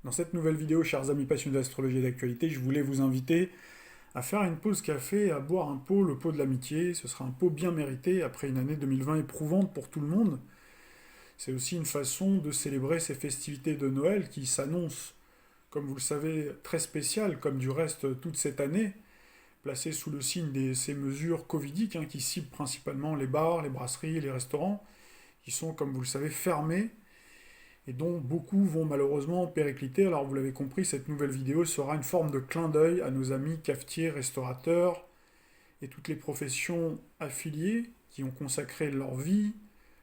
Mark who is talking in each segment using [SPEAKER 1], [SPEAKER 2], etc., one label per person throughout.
[SPEAKER 1] Dans cette nouvelle vidéo, chers amis passionnés d'astrologie et d'actualité, je voulais vous inviter à faire une pause café, à boire un pot, le pot de l'amitié. Ce sera un pot bien mérité après une année 2020 éprouvante pour tout le monde. C'est aussi une façon de célébrer ces festivités de Noël qui s'annoncent, comme vous le savez, très spéciales, comme du reste toute cette année, placées sous le signe de ces mesures covidiques qui ciblent principalement les bars, les brasseries, les restaurants, qui sont, comme vous le savez, fermés et dont beaucoup vont malheureusement péricliter. Alors vous l'avez compris, cette nouvelle vidéo sera une forme de clin d'œil à nos amis cafetiers, restaurateurs et toutes les professions affiliées qui ont consacré leur vie,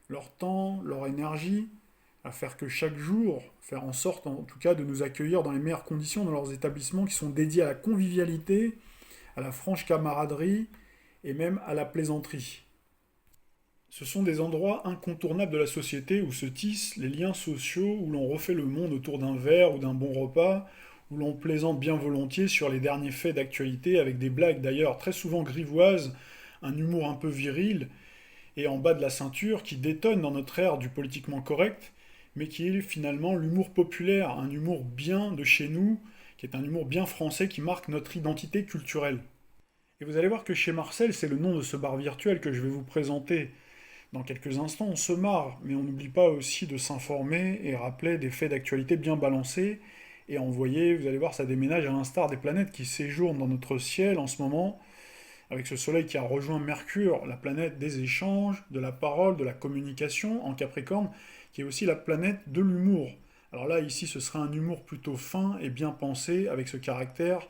[SPEAKER 1] leur temps, leur énergie à faire que chaque jour, faire en sorte en tout cas de nous accueillir dans les meilleures conditions dans leurs établissements qui sont dédiés à la convivialité, à la franche camaraderie et même à la plaisanterie. Ce sont des endroits incontournables de la société où se tissent les liens sociaux, où l'on refait le monde autour d'un verre ou d'un bon repas, où l'on plaisante bien volontiers sur les derniers faits d'actualité avec des blagues d'ailleurs très souvent grivoises, un humour un peu viril et en bas de la ceinture qui détonne dans notre ère du politiquement correct, mais qui est finalement l'humour populaire, un humour bien de chez nous, qui est un humour bien français qui marque notre identité culturelle. Et vous allez voir que chez Marcel, c'est le nom de ce bar virtuel que je vais vous présenter dans quelques instants. On se marre, mais on n'oublie pas aussi de s'informer et rappeler des faits d'actualité bien balancés et envoyer, vous allez voir, ça déménage à l'instar des planètes qui séjournent dans notre ciel en ce moment, avec ce soleil qui a rejoint Mercure, la planète des échanges, de la parole, de la communication en Capricorne, qui est aussi la planète de l'humour. Alors là, ici, ce sera un humour plutôt fin et bien pensé, avec ce caractère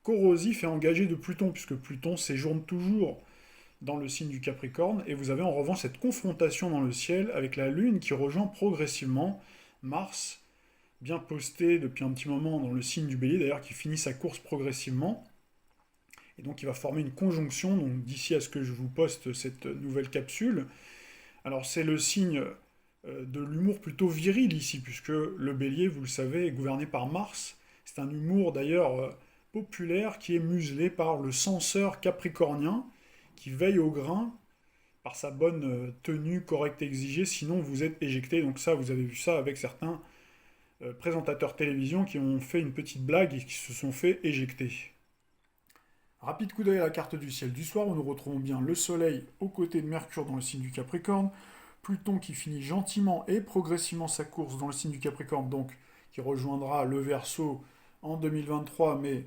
[SPEAKER 1] corrosif et engagé de Pluton, puisque Pluton séjourne toujours dans le signe du Capricorne, et vous avez en revanche cette confrontation dans le ciel avec la Lune qui rejoint progressivement Mars, bien posté depuis un petit moment dans le signe du Bélier, d'ailleurs qui finit sa course progressivement, et donc il va former une conjonction, donc d'ici à ce que je vous poste cette nouvelle capsule. Alors c'est le signe de l'humour plutôt viril ici, puisque le Bélier, vous le savez, est gouverné par Mars. C'est un humour d'ailleurs populaire qui est muselé par le censeur capricornien, qui veille au grain par sa bonne tenue correcte exigée, sinon vous êtes éjecté. Donc ça, vous avez vu ça avec certains présentateurs télévision qui ont fait une petite blague et qui se sont fait éjecter. Rapide coup d'œil à la carte du ciel du soir, où nous retrouvons bien le Soleil aux côtés de Mercure dans le signe du Capricorne, Pluton qui finit gentiment et progressivement sa course dans le signe du Capricorne, donc qui rejoindra le Verseau en 2023, mais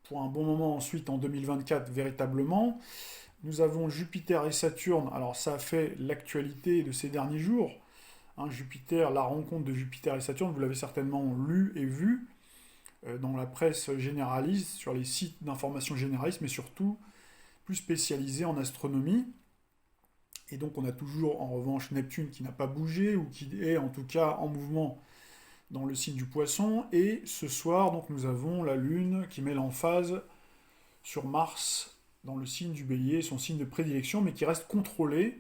[SPEAKER 1] pour un bon moment ensuite en 2024 véritablement. Nous avons Jupiter et Saturne, alors ça a fait l'actualité de ces derniers jours. Jupiter, la rencontre de Jupiter et Saturne, vous l'avez certainement lu et vu dans la presse généraliste, sur les sites d'information généralistes, mais surtout plus spécialisés en astronomie. Et donc on a toujours en revanche Neptune qui n'a pas bougé, ou qui est en tout cas en mouvement dans le signe du Poisson. Et ce soir, donc, nous avons la Lune qui met l'emphase sur Mars dans le signe du Bélier, son signe de prédilection, mais qui reste contrôlé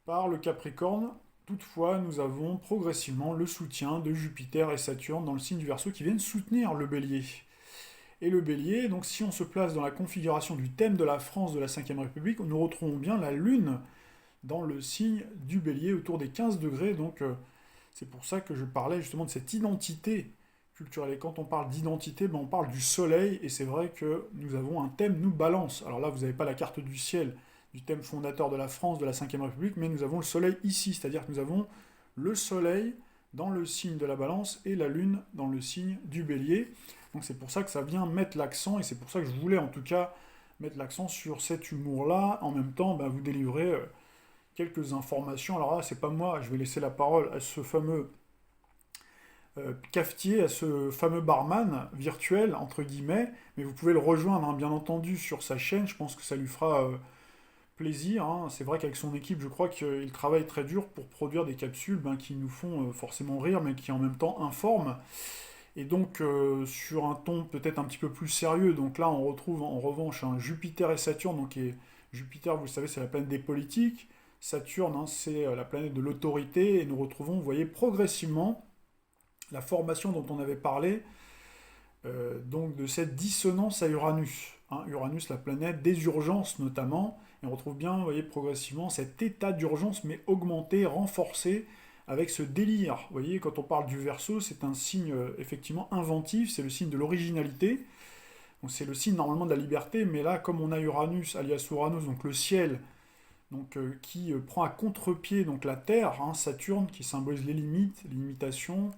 [SPEAKER 1] par le Capricorne. Toutefois, nous avons progressivement le soutien de Jupiter et Saturne dans le signe du Verseau qui viennent soutenir le Bélier. Et le Bélier, donc si on se place dans la configuration du thème de la France de la Ve République, nous retrouvons bien la Lune dans le signe du Bélier autour des 15 degrés. Donc c'est pour ça que je parlais justement de cette identité culturelle. Et quand on parle d'identité, on parle du soleil, et c'est vrai que nous avons un thème, nous, balance. Alors là, vous n'avez pas la carte du ciel du thème fondateur de la France, de la Ve République, mais nous avons le soleil ici, c'est-à-dire que nous avons le soleil dans le signe de la balance et la lune dans le signe du bélier. Donc c'est pour ça que ça vient mettre l'accent, et c'est pour ça que je voulais en tout cas mettre l'accent sur cet humour-là, en même temps vous délivrer quelques informations. Alors là, c'est pas moi, je vais laisser la parole à ce fameux cafetier, à ce fameux barman virtuel, entre guillemets, mais vous pouvez le rejoindre, bien entendu, sur sa chaîne. Je pense que ça lui fera plaisir. C'est vrai qu'avec son équipe, je crois qu'il travaille très dur pour produire des capsules qui nous font forcément rire, mais qui en même temps informent. Et donc, sur un ton peut-être un petit peu plus sérieux, donc là, on retrouve en revanche un Jupiter et Saturne. Donc, Jupiter, vous le savez, c'est la planète des politiques. Saturne, c'est la planète de l'autorité. Et nous retrouvons, vous voyez, progressivement la formation dont on avait parlé, donc de cette dissonance à Uranus. Uranus, la planète des urgences notamment, et on retrouve bien, vous voyez, progressivement cet état d'urgence, mais augmenté, renforcé, avec ce délire. Vous voyez, quand on parle du Verseau, c'est un signe effectivement inventif, c'est le signe de l'originalité. Donc c'est le signe normalement de la liberté, mais là, comme on a Uranus, alias Uranus, donc le ciel, donc, qui prend à contre-pied donc la Terre, hein, Saturne, qui symbolise les limites, les limitations,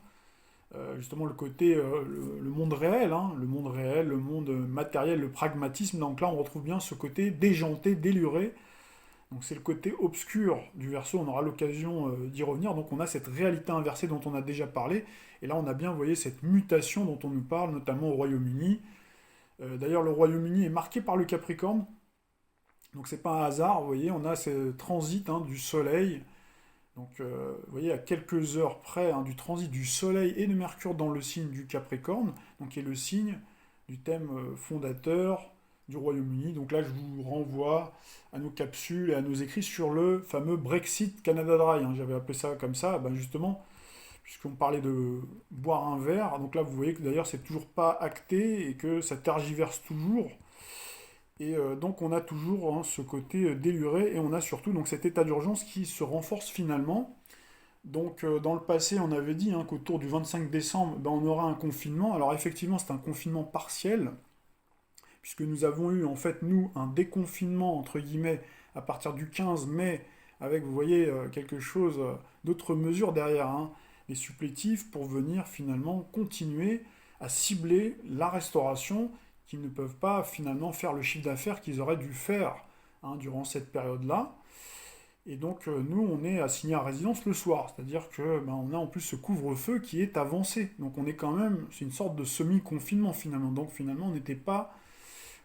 [SPEAKER 1] justement le côté, le monde réel, hein, le monde matériel, le pragmatisme. Donc là, on retrouve bien ce côté déjanté, déluré. Donc c'est le côté obscur du Verseau, on aura l'occasion d'y revenir. Donc on a cette réalité inversée dont on a déjà parlé. Et là, on a bien, vous voyez, cette mutation dont on nous parle, notamment au Royaume-Uni. D'ailleurs, le Royaume-Uni est marqué par le Capricorne. Donc c'est pas un hasard, vous voyez, on a ce transit, hein, du Soleil. Donc vous voyez, à quelques heures près, hein, du transit du Soleil et de Mercure dans le signe du Capricorne, donc qui est le signe du thème fondateur du Royaume-Uni. Donc là, je vous renvoie à nos capsules et à nos écrits sur le fameux Brexit Canada Dry, hein. J'avais appelé ça comme ça, ben justement, puisqu'on parlait de boire un verre. Donc là, vous voyez que d'ailleurs, c'est toujours pas acté et que ça tergiverse toujours. Et donc on a toujours, hein, ce côté déluré, et on a surtout donc cet état d'urgence qui se renforce finalement. Donc dans le passé, on avait dit, hein, qu'autour du 25 décembre, ben, on aura un confinement. Alors effectivement, c'est un confinement partiel, puisque nous avons eu en fait, nous, un déconfinement, entre guillemets, à partir du 15 mai, avec, vous voyez, quelque chose, d'autres mesures derrière, hein, les supplétifs, pour venir finalement continuer à cibler la restauration, qui ne peuvent pas finalement faire le chiffre d'affaires qu'ils auraient dû faire, hein, durant cette période-là. Et donc nous, on est assigné à résidence le soir, c'est-à-dire que ben, on a en plus ce couvre-feu qui est avancé. Donc on est quand même, c'est une sorte de semi-confinement finalement. Donc finalement, on n'était pas,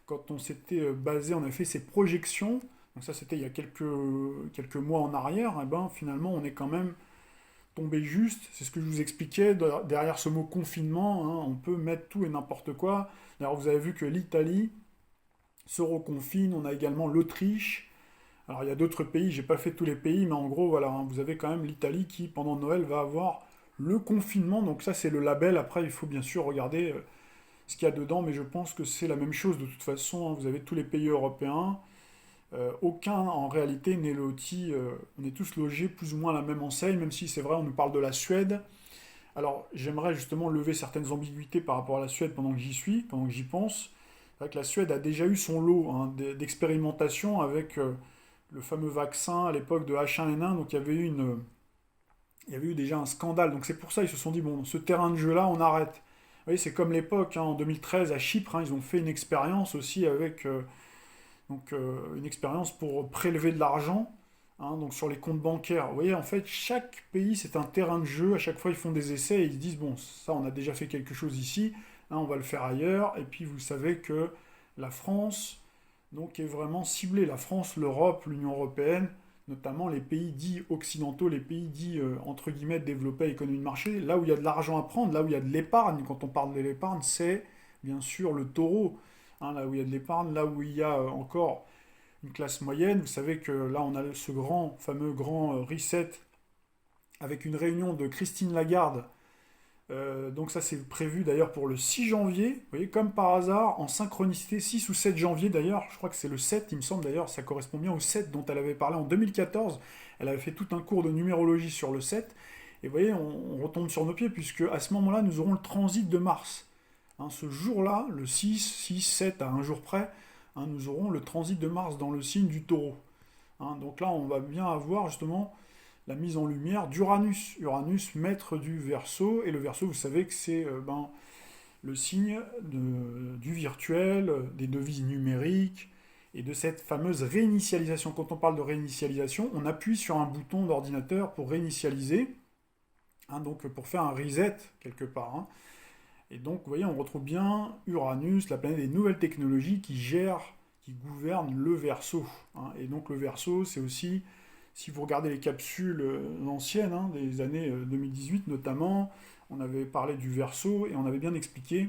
[SPEAKER 1] quand on s'était basé, on a fait ces projections, donc ça c'était il y a quelques mois en arrière, et ben finalement on est quand même tombé juste. C'est ce que je vous expliquais, derrière ce mot confinement, hein, on peut mettre tout et n'importe quoi. D'ailleurs, vous avez vu que l'Italie se reconfine, on a également l'Autriche. Alors il y a d'autres pays, j'ai pas fait tous les pays, mais en gros, voilà, hein, vous avez quand même l'Italie qui, pendant Noël, va avoir le confinement. Donc ça, c'est le label. Après, il faut bien sûr regarder ce qu'il y a dedans, mais je pense que c'est la même chose de toute façon, hein. Vous avez tous les pays européens. Aucun, en réalité, n'est loti. On est tous logés plus ou moins à la même enseigne, même si c'est vrai, on nous parle de la Suède. Alors, j'aimerais justement lever certaines ambiguïtés par rapport à la Suède pendant que j'y suis, pendant que j'y pense. C'est vrai que la Suède a déjà eu son lot, hein, d'expérimentation avec le fameux vaccin à l'époque de H1N1. Donc, il y avait eu déjà un scandale. Donc, c'est pour ça qu'ils se sont dit, bon, ce terrain de jeu-là, on arrête. Vous voyez, c'est comme l'époque, hein, en 2013 à Chypre, hein, ils ont fait une expérience aussi avec une expérience pour prélever de l'argent, hein, donc sur les comptes bancaires. Vous voyez, en fait, chaque pays, c'est un terrain de jeu. À chaque fois, ils font des essais et ils se disent, bon, ça, on a déjà fait quelque chose ici, hein, on va le faire ailleurs. Et puis, vous savez que la France, donc, est vraiment ciblée. La France, l'Europe, l'Union européenne, notamment les pays dits occidentaux, les pays dits, entre guillemets, développés à économie de marché, là où il y a de l'argent à prendre, là où il y a de l'épargne. Quand on parle de l'épargne, c'est bien sûr le taureau, hein, là où il y a de l'épargne, là où il y a encore une classe moyenne. Vous savez que là, on a ce fameux grand reset avec une réunion de Christine Lagarde. Donc ça, c'est prévu d'ailleurs pour le 6 janvier. Vous voyez, comme par hasard, en synchronicité, 6 ou 7 janvier d'ailleurs. Je crois que c'est le 7, il me semble d'ailleurs. Ça correspond bien au 7 dont elle avait parlé en 2014. Elle avait fait tout un cours de numérologie sur le 7. Et vous voyez, on retombe sur nos pieds, puisque à ce moment-là, nous aurons le transit de Mars. Hein, ce jour-là, le 6, 7 à un jour près, hein, nous aurons le transit de Mars dans le signe du Taureau. Hein, donc là, on va bien avoir justement la mise en lumière d'Uranus. Uranus, maître du Verseau. Et le Verseau, vous savez que c'est le signe du virtuel, des devises numériques et de cette fameuse réinitialisation. Quand on parle de réinitialisation, on appuie sur un bouton d'ordinateur pour réinitialiser, hein, donc pour faire un reset quelque part, hein. Et donc, vous voyez, on retrouve bien Uranus, la planète des nouvelles technologies qui gère, qui gouverne le Verseau, hein. Et donc, le Verseau, c'est aussi, si vous regardez les capsules anciennes, hein, des années 2018 notamment, on avait parlé du Verseau et on avait bien expliqué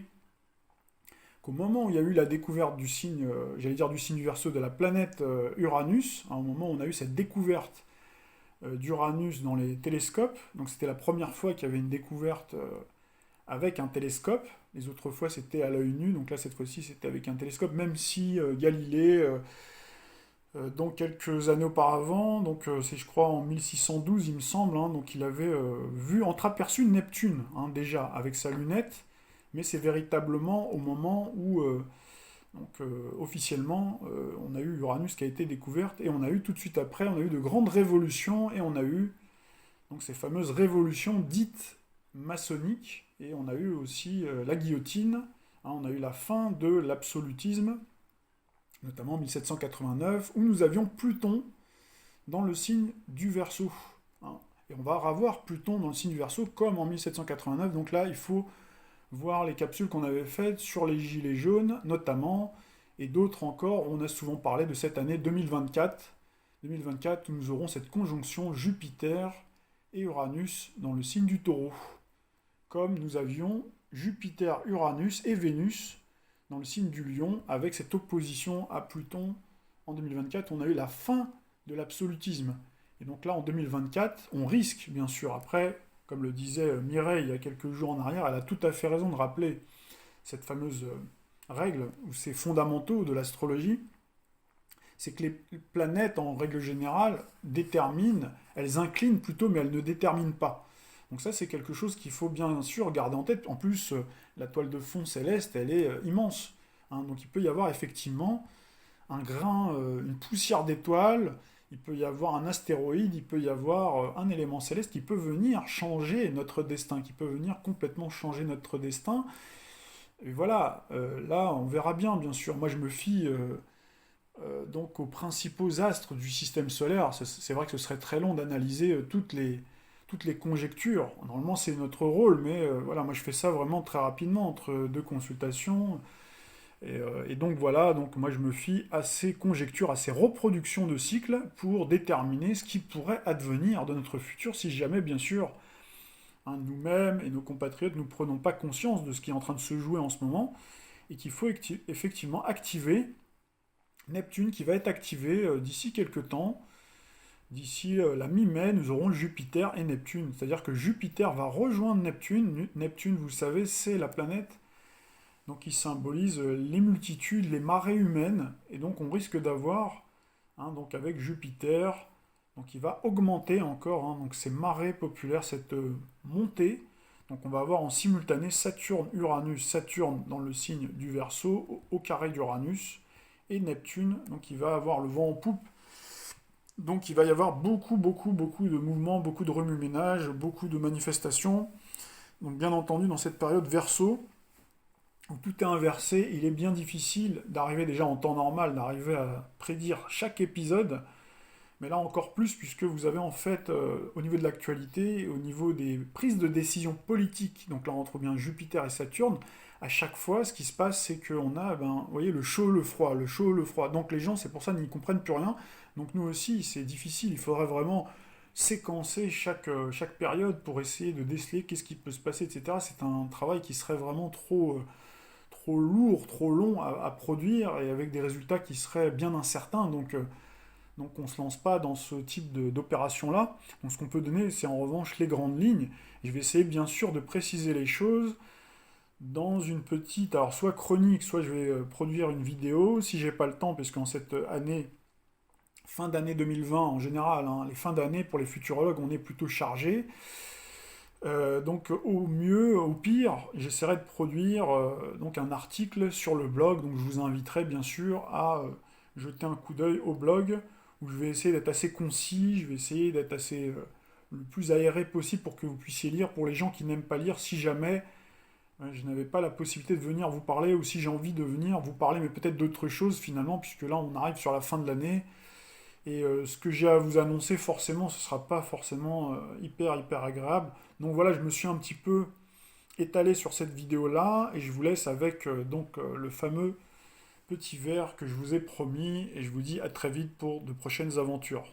[SPEAKER 1] qu'au moment où il y a eu la découverte du signe, j'allais dire du signe du Verseau, de la planète Uranus, hein, au moment où on a eu cette découverte d'Uranus dans les télescopes, donc c'était la première fois qu'il y avait une découverte avec un télescope. Les autres fois, c'était à l'œil nu. Donc là, cette fois-ci, c'était avec un télescope. Même si Galilée Donc quelques années auparavant, donc c'est je crois en 1612 il me semble, hein, donc il avait vu entreaperçu Neptune déjà avec sa lunette, mais c'est véritablement au moment où officiellement on a eu Uranus qui a été découverte et on a eu tout de suite après on a eu de grandes révolutions et on a eu donc ces fameuses révolutions dites maçonniques et on a eu aussi la guillotine, on a eu la fin de l'absolutisme notamment en 1789, où nous avions Pluton dans le signe du Verseau. Et on va revoir Pluton dans le signe du Verseau comme en 1789. Donc là, il faut voir les capsules qu'on avait faites sur les gilets jaunes, notamment, et d'autres encore. On a souvent parlé de cette année 2024. 2024, où nous aurons cette conjonction Jupiter et Uranus dans le signe du Taureau. Comme nous avions Jupiter, Uranus et Vénus dans le signe du Lion, avec cette opposition à Pluton en 2024, on a eu la fin de l'absolutisme. Et donc là, en 2024, on risque, bien sûr, après, comme le disait Mireille il y a quelques jours en arrière, elle a tout à fait raison de rappeler cette fameuse règle, ou ces fondamentaux de l'astrologie, c'est que les planètes, en règle générale, déterminent, elles inclinent plutôt, mais elles ne déterminent pas. Donc ça, c'est quelque chose qu'il faut bien sûr garder en tête. En plus, la toile de fond céleste, elle est immense. Donc il peut y avoir effectivement un grain, une poussière d'étoiles, il peut y avoir un astéroïde, il peut y avoir un élément céleste qui peut venir changer notre destin, qui peut venir complètement changer notre destin. Et voilà, là, on verra bien sûr. Moi, je me fie donc aux principaux astres du système solaire. C'est vrai que ce serait très long d'analyser toutes les conjectures. Normalement, c'est notre rôle, mais voilà, moi je fais ça vraiment très rapidement entre deux consultations. Et donc voilà, donc moi je me fie à ces conjectures, à ces reproductions de cycles pour déterminer ce qui pourrait advenir de notre futur si jamais, bien sûr, nous-mêmes et nos compatriotes, nous ne prenons pas conscience de ce qui est en train de se jouer en ce moment et qu'il faut effectivement activer Neptune qui va être activé d'ici quelques temps. D'ici la mi-mai, nous aurons Jupiter et Neptune. C'est-à-dire que Jupiter va rejoindre Neptune. Neptune, vous le savez, c'est la planète donc, qui symbolise les multitudes, les marées humaines. Et donc on risque d'avoir, donc avec Jupiter, donc il va augmenter encore donc ces marées populaires, cette montée. Donc on va avoir en simultané Saturne-Uranus, Saturne dans le signe du Verseau, au carré d'Uranus, et Neptune, donc il va avoir le vent en poupe. Donc il va y avoir beaucoup de mouvements, beaucoup de remue-ménage, beaucoup de manifestations. Donc bien entendu, dans cette période Verseau, où tout est inversé, il est bien difficile d'arriver déjà en temps normal, d'arriver à prédire chaque épisode. Mais là encore plus, puisque vous avez en fait, au niveau de l'actualité, au niveau des prises de décision politiques, donc là on retrouve bien Jupiter et Saturne, à chaque fois, ce qui se passe, c'est qu'on a, vous voyez, le chaud, le froid, le chaud, le froid. Donc les gens, c'est pour ça, n'y comprennent plus rien. Donc nous aussi, c'est difficile. Il faudrait vraiment séquencer chaque période pour essayer de déceler qu'est-ce qui peut se passer, etc. C'est un travail qui serait vraiment trop lourd, trop long à produire et avec des résultats qui seraient bien incertains. Donc on ne se lance pas dans ce type d'opération-là. Donc ce qu'on peut donner, c'est en revanche les grandes lignes. Et je vais essayer bien sûr de préciser les choses dans une petite, alors soit chronique, soit je vais produire une vidéo, si j'ai pas le temps, parce qu'en cette année, fin d'année 2020 en général, les fins d'année pour les futurologues, on est plutôt chargé. Donc au mieux, au pire, j'essaierai de produire donc un article sur le blog, donc je vous inviterai bien sûr à jeter un coup d'œil au blog, où je vais essayer d'être assez concis, je vais essayer d'être assez le plus aéré possible pour que vous puissiez lire, pour les gens qui n'aiment pas lire, si jamais je n'avais pas la possibilité de venir vous parler, ou si j'ai envie de venir vous parler, mais peut-être d'autres choses finalement, puisque là on arrive sur la fin de l'année, et ce que j'ai à vous annoncer, forcément, ce ne sera pas forcément hyper agréable. Donc voilà, je me suis un petit peu étalé sur cette vidéo-là, et je vous laisse avec le fameux petit verre que je vous ai promis, et je vous dis à très vite pour de prochaines aventures.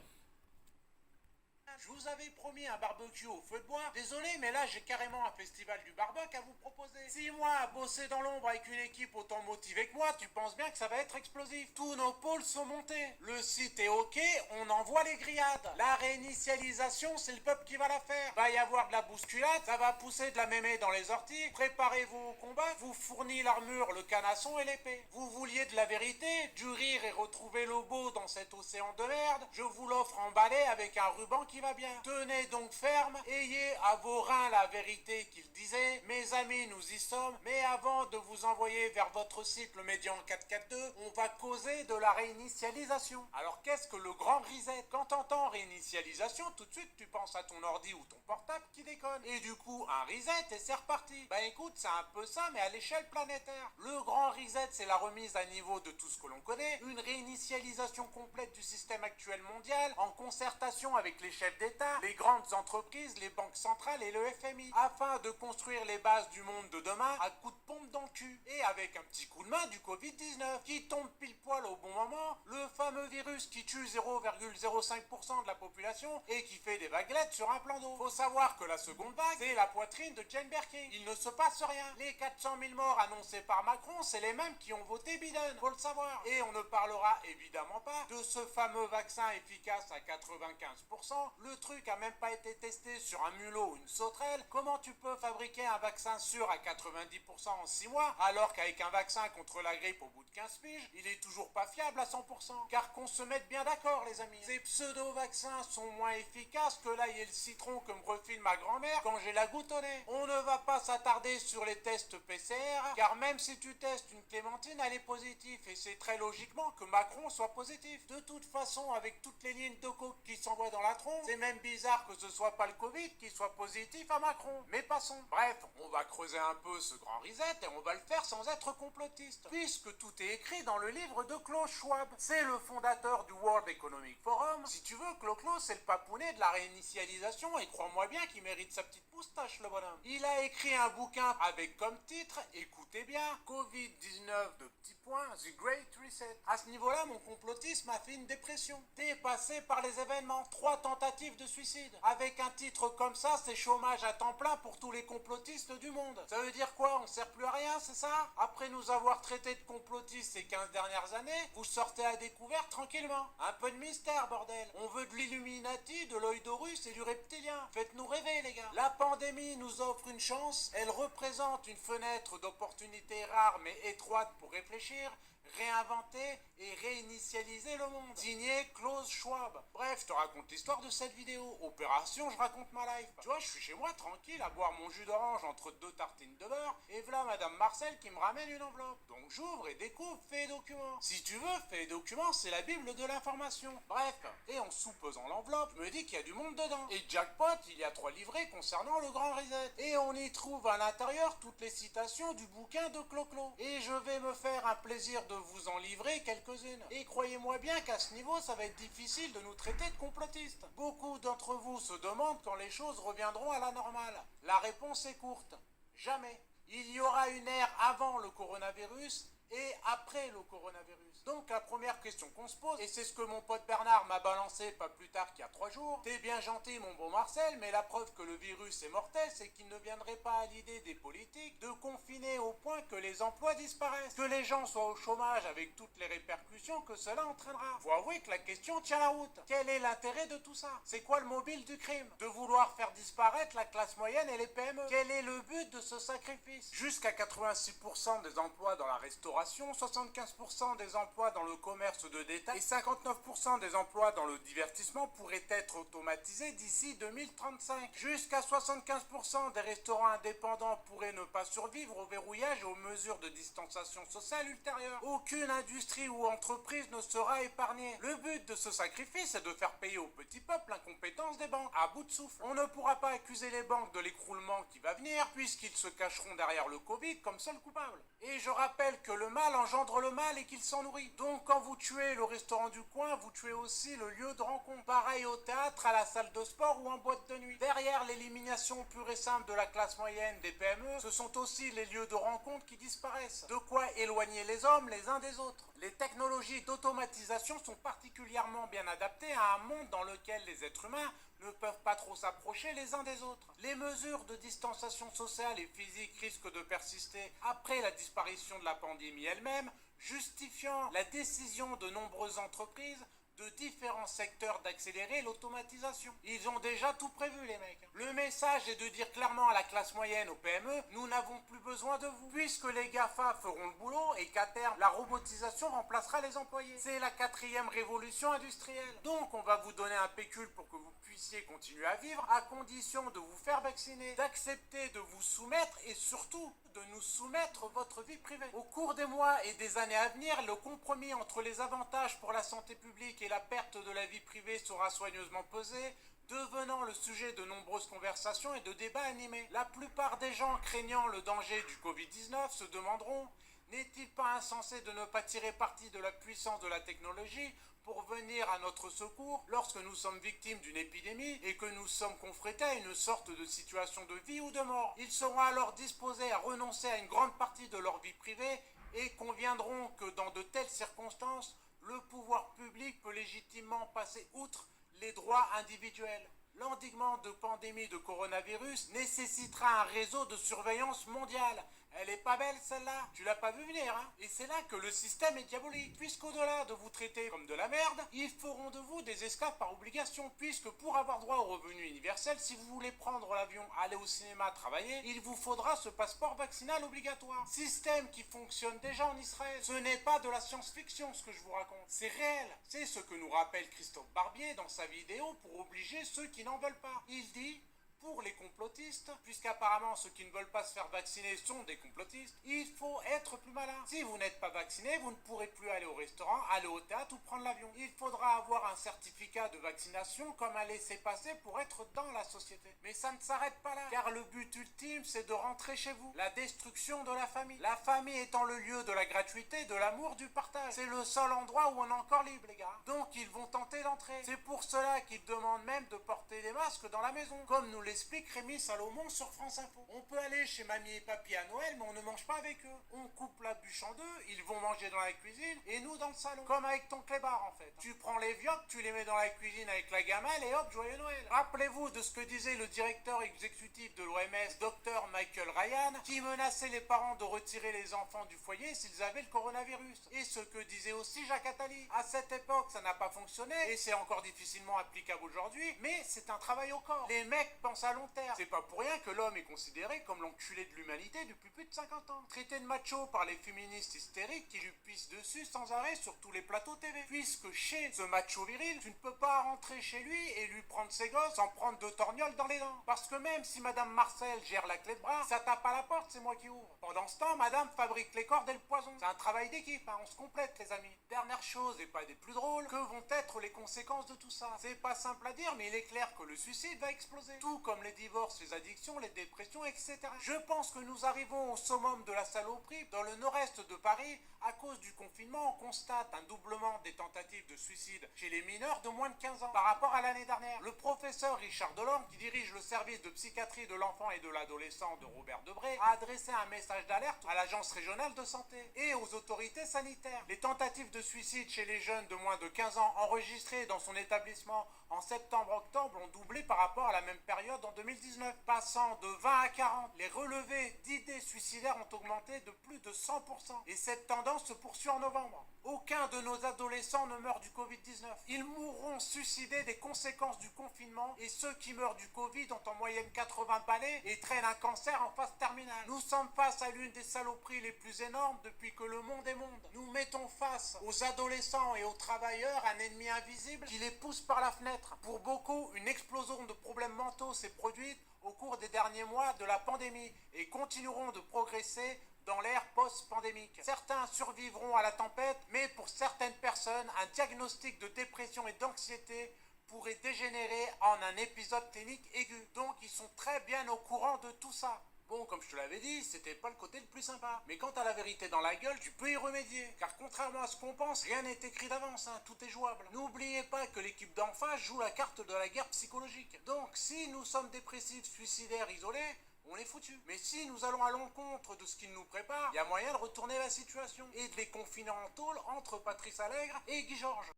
[SPEAKER 1] Je vous avais promis
[SPEAKER 2] promis un barbecue au feu de bois. Désolé, mais là j'ai carrément un festival du barbecue à vous proposer. 6 mois à bosser dans l'ombre avec une équipe autant motivée que moi, tu penses bien que ça va être explosif. Tous nos pôles sont montés. Le site est ok, on envoie les grillades. La réinitialisation, c'est le peuple qui va la faire. Va y avoir de la bousculade, ça va pousser de la mémé dans les orties. Préparez-vous au combat, vous fournit l'armure, le canasson et l'épée. Vous vouliez de la vérité, du rire et retrouver le beau dans cet océan de merde. Je vous l'offre emballé avec un ruban qui va bien. Tenez donc ferme, ayez à vos reins la vérité qu'il disait. Mes amis, nous y sommes, mais avant de vous envoyer vers votre site le Médian 442, on va causer de la réinitialisation. Alors qu'est-ce que le grand reset? Quand t'entends réinitialisation, tout de suite tu penses à ton ordi ou ton portable qui déconne. Et du coup, un reset et c'est reparti. Bah écoute, c'est un peu ça, mais à l'échelle planétaire. Le grand reset, c'est la remise à niveau de tout ce que l'on connaît, une réinitialisation complète du système actuel mondial, en concertation avec les chefs d'État, les grandes entreprises, les banques centrales et le FMI, afin de construire les bases du monde de demain à coups de pompe dans le cul. Et avec un petit coup de main du Covid-19, qui tombe pile poil au bon moment, le fameux virus qui tue 0,05% de la population et qui fait des vaguelettes sur un plan d'eau. Faut savoir que la seconde vague, c'est la poitrine de Jane Birkin. Il ne se passe rien. Les 400 000 morts annoncés par Macron, c'est les mêmes qui ont voté Biden, faut le savoir. Et on ne parlera évidemment pas de ce fameux vaccin efficace à 95%. Le truc a même pas été testé sur un mulot ou une sauterelle. Comment tu peux fabriquer un vaccin sûr à 90% en 6 mois, alors qu'avec un vaccin contre la grippe au bout de 15 piges, il est toujours pas fiable à 100%? Car qu'on se mette bien d'accord, les amis. Ces pseudo-vaccins sont moins efficaces que l'ail et le citron que me refile ma grand-mère quand j'ai la goutte au nez. On ne va pas s'attarder sur les tests PCR, car même si tu testes une clémentine, elle est positive, et c'est très logiquement que Macron soit positif. De toute façon, avec toutes les lignes de coke qui s'envoient dans la tronche, c'est même bizarre que ce soit pas le Covid qui soit positif à Macron. Mais passons. Bref, on va creuser un peu ce grand reset, et on va le faire sans être complotiste, puisque tout est écrit dans le livre de Klaus Schwab. C'est le fondateur du World Economic Forum. Si tu veux, Klaus, c'est le papounet de la réinitialisation, et crois-moi bien qu'il mérite sa petite moustache, le bonhomme. Il a écrit un bouquin avec comme titre, écoutez bien, Covid-19 de petits points, The Great Reset. À ce niveau-là, mon complotisme a fait une dépression. T'es passé par les événements, 3 tentatives de suicide. Avec un titre comme ça, c'est chômage à temps plein pour tous les complotistes du monde. Ça veut dire quoi? On sert plus à rien, c'est ça? Après nous avoir traités de complotistes ces 15 dernières années, vous sortez à découvert tranquillement. Un peu de mystère, bordel. On veut de l'Illuminati, de l'œil d'Horus et du reptilien. Faites-nous rêver, les gars. La pandémie nous offre une chance. Elle représente une fenêtre d'opportunité rare mais étroite pour réfléchir, réinventer et réinitialiser le monde. Signé Klaus Schwab. Bref, je te raconte l'histoire de cette vidéo. Opération, je raconte ma life. Tu vois, je suis chez moi tranquille à boire mon jus d'orange entre 2 tartines de beurre, et voilà Madame Marcel qui me ramène une enveloppe. Donc j'ouvre et découvre Faits et Documents. Si tu veux, Faits et Documents, c'est la bible de l'information. Bref, et en soupesant l'enveloppe, je me dis qu'il y a du monde dedans. Et jackpot, il y a 3 livrets concernant le grand reset. Et on y trouve à l'intérieur toutes les citations du bouquin de Clo-Clo. Et je vais me faire un plaisir de vous en livrer quelques-unes. Et croyez-moi bien qu'à ce niveau, ça va être difficile de nous traiter de complotistes. Beaucoup d'entre vous se demandent quand les choses reviendront à la normale. La réponse est courte. Jamais. Il y aura une ère avant le coronavirus et après le coronavirus. Donc la première question qu'on se pose, et c'est ce que mon pote Bernard m'a balancé pas plus tard qu'il y a 3 jours, t'es bien gentil mon bon Marcel, mais la preuve que le virus est mortel, c'est qu'il ne viendrait pas à l'idée des politiques de confiner au point que les emplois disparaissent, que les gens soient au chômage avec toutes les répercussions que cela entraînera. Faut avouer que la question tient la route. Quel est l'intérêt de tout ça? C'est quoi le mobile du crime? De vouloir faire disparaître la classe moyenne et les PME? Quel est le but de ce sacrifice? Jusqu'à 86% des emplois dans la restauration, 75% des emplois dans le commerce de détail et 59% des emplois dans le divertissement pourraient être automatisés d'ici 2035. Jusqu'à 75% des restaurants indépendants pourraient ne pas survivre au verrouillage et aux mesures de distanciation sociale ultérieures. Aucune industrie ou entreprise ne sera épargnée. Le but de ce sacrifice est de faire payer au petit peuple l'incompétence des banques. À bout de souffle. On ne pourra pas accuser les banques de l'écroulement qui va venir, puisqu'ils se cacheront derrière le Covid comme seul coupable. Et je rappelle que le mal engendre le mal et qu'il s'en nourrit. Donc quand vous tuez le restaurant du coin, vous tuez aussi le lieu de rencontre. Pareil au théâtre, à la salle de sport ou en boîte de nuit. Derrière l'élimination pure et simple de la classe moyenne des PME, ce sont aussi les lieux de rencontre qui disparaissent. De quoi éloigner les hommes les uns des autres. Les technologies d'automatisation sont particulièrement bien adaptées à un monde dans lequel les êtres humains ne peuvent pas trop s'approcher les uns des autres. Les mesures de distanciation sociale et physique risquent de persister après la disparition de la pandémie elle-même, justifiant la décision de nombreuses entreprises de différents secteurs d'accélérer l'automatisation. Ils ont déjà tout prévu, les mecs. Le message est de dire clairement à la classe moyenne, aux PME, nous n'avons plus besoin de vous, puisque les GAFA feront le boulot et qu'à terme, la robotisation remplacera les employés. C'est la 4e révolution industrielle. Donc, on va vous donner un pécule pour que vous puissiez continuer à vivre, à condition de vous faire vacciner, d'accepter de vous soumettre et surtout de nous soumettre votre vie privée. Au cours des mois et des années à venir, le compromis entre les avantages pour la santé publique et la perte de la vie privée sera soigneusement pesé, devenant le sujet de nombreuses conversations et de débats animés. La plupart des gens craignant le danger du Covid-19 se demanderont: n'est-il pas insensé de ne pas tirer parti de la puissance de la technologie pour venir à notre secours lorsque nous sommes victimes d'une épidémie et que nous sommes confrontés à une sorte de situation de vie ou de mort? Ils seront alors disposés à renoncer à une grande partie de leur vie privée et conviendront que dans de telles circonstances, le pouvoir public peut légitimement passer outre les droits individuels. L'endiguement de pandémie de coronavirus nécessitera un réseau de surveillance mondiale. Elle est pas belle celle-là, tu l'as pas vu venir, hein? Et c'est là que le système est diabolique, puisqu'au-delà de vous traiter comme de la merde, ils feront de vous des esclaves par obligation, puisque pour avoir droit au revenu universel, si vous voulez prendre l'avion, aller au cinéma, travailler, il vous faudra ce passeport vaccinal obligatoire. Système qui fonctionne déjà en Israël. Ce n'est pas de la science-fiction ce que je vous raconte, c'est réel. C'est ce que nous rappelle Christophe Barbier dans sa vidéo pour obliger ceux qui n'en veulent pas. Il dit: pour les complotistes, puisqu'apparemment ceux qui ne veulent pas se faire vacciner sont des complotistes, il faut être plus malin. Si vous n'êtes pas vacciné, vous ne pourrez plus aller au restaurant, aller au théâtre ou prendre l'avion. Il faudra avoir un certificat de vaccination comme un laissez-passer pour être dans la société. Mais ça ne s'arrête pas là, car le but ultime, c'est de rentrer chez vous. La destruction de la famille. La famille étant le lieu de la gratuité, de l'amour, du partage. C'est le seul endroit où on est encore libre, les gars. Donc ils vont tenter d'entrer. C'est pour cela qu'ils demandent même de porter des masques dans la maison, comme nous l'explique Rémi Salomon sur France Info. On peut aller chez mamie et papy à Noël, mais on ne mange pas avec eux. On coupe la bûche en deux, ils vont manger dans la cuisine et nous dans le salon. Comme avec ton clébard en fait. Tu prends les vioques, tu les mets dans la cuisine avec la gamelle et hop, joyeux Noël. Rappelez-vous de ce que disait le directeur exécutif de l'OMS, Dr Michael Ryan, qui menaçait les parents de retirer les enfants du foyer s'ils avaient le coronavirus. Et ce que disait aussi Jacques Attali. À cette époque, ça n'a pas fonctionné et c'est encore difficilement applicable aujourd'hui, mais c'est un travail au corps. Les mecs pensent à long terme. C'est pas pour rien que l'homme est considéré comme l'enculé de l'humanité depuis plus de 50 ans. Traité de macho par les féministes hystériques qui lui pissent dessus sans arrêt sur tous les plateaux TV. Puisque chez ce macho viril, tu ne peux pas rentrer chez lui et lui prendre ses gosses sans prendre de torgnoles dans les dents. Parce que même si Madame Marcel gère la clé de bras, ça tape à la porte, c'est moi qui ouvre. Pendant ce temps, Madame fabrique les cordes et le poison. C'est un travail d'équipe, hein, on se complète les amis. Dernière chose, et pas des plus drôles, que vont être les conséquences de tout ça? C'est pas simple à dire, mais il est clair que le suicide va exploser. Tout comme les divorces, les addictions, les dépressions, etc. Je pense que nous arrivons au summum de la saloperie. Dans le nord-est de Paris, à cause du confinement, on constate un doublement des tentatives de suicide chez les mineurs de moins de 15 ans par rapport à l'année dernière. Le professeur Richard Delorme, qui dirige le service de psychiatrie de l'enfant et de l'adolescent de Robert Debré, a adressé un message d'alerte à l'agence régionale de santé et aux autorités sanitaires. Les tentatives de suicide chez les jeunes de moins de 15 ans enregistrées dans son établissement en septembre-octobre ont doublé par rapport à la même période en 2019, passant de 20 à 40. Les relevés d'idées suicidaires ont augmenté de plus de 100%. Et cette tendance se poursuit en novembre. Aucun de nos adolescents ne meurt du Covid-19. Ils mourront suicidés des conséquences du confinement et ceux qui meurent du Covid ont en moyenne 80 balais et traînent un cancer en phase terminale. Nous sommes face à l'une des saloperies les plus énormes depuis que le monde est monde. Nous mettons face aux adolescents et aux travailleurs un ennemi invisible qui les pousse par la fenêtre. Pour beaucoup, une explosion de problèmes mentaux s'est produite au cours des derniers mois de la pandémie et continueront de progresser dans l'ère post-pandémique. Certains survivront à la tempête, mais pour certaines personnes, un diagnostic de dépression et d'anxiété pourrait dégénérer en un épisode clinique aigu. Donc ils sont très bien au courant de tout ça. Bon, comme je te l'avais dit, c'était pas le côté le plus sympa. Mais quand t'as la vérité dans la gueule, tu peux y remédier. Car contrairement à ce qu'on pense, rien n'est écrit d'avance, hein, tout est jouable. N'oubliez pas que l'équipe d'en face joue la carte de la guerre psychologique. Donc, si nous sommes dépressifs, suicidaires, isolés, on est foutus. Mais si nous allons à l'encontre de ce qu'ils nous préparent, il y a moyen de retourner la situation et de les confiner en tôle entre Patrice Allègre et Guy Georges.